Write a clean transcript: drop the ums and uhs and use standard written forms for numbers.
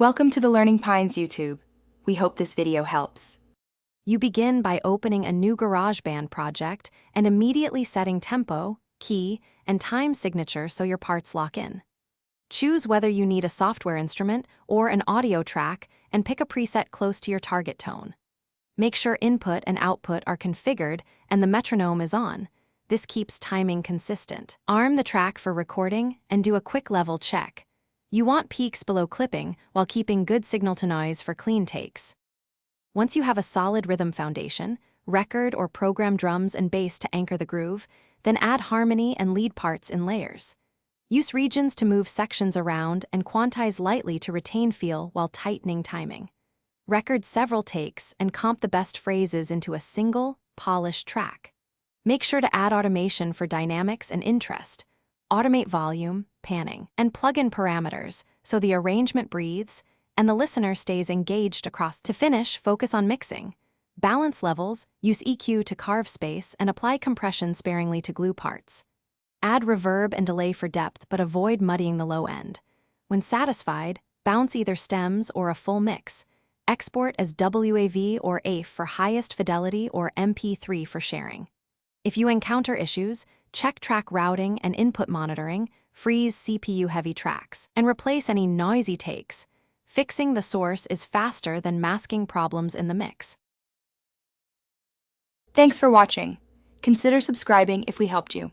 Welcome to the Learning Pines YouTube. We hope this video helps. You begin by opening a new Garageband project and immediately setting tempo, key, and time signature so your parts lock in. Choose whether you need a software instrument or an audio track and pick a preset close to your target tone. Make sure input and output are configured and the metronome is on. This keeps timing consistent. Arm the track for recording and do a quick level check. You want peaks below clipping while keeping good signal-to-noise for clean takes. Once you have a solid rhythm foundation, record or program drums and bass to anchor the groove, then add harmony and lead parts in layers. Use regions to move sections around and quantize lightly to retain feel while tightening timing. Record several takes and comp the best phrases into a single, polished track. Make sure to add automation for dynamics and interest. Automate volume, panning, and plug in parameters so the arrangement breathes and the listener stays engaged across. To finish, focus on mixing. Balance levels, use EQ to carve space, and apply compression sparingly to glue parts. Add reverb and delay for depth, but avoid muddying the low end. When satisfied, bounce either stems or a full mix. Export as WAV or AIF for highest fidelity or MP3 for sharing. If you encounter issues, check track routing and input monitoring, freeze CPU-heavy tracks, and replace any noisy takes. Fixing the source is faster than masking problems in the mix. Thanks for watching. Consider subscribing if we helped you.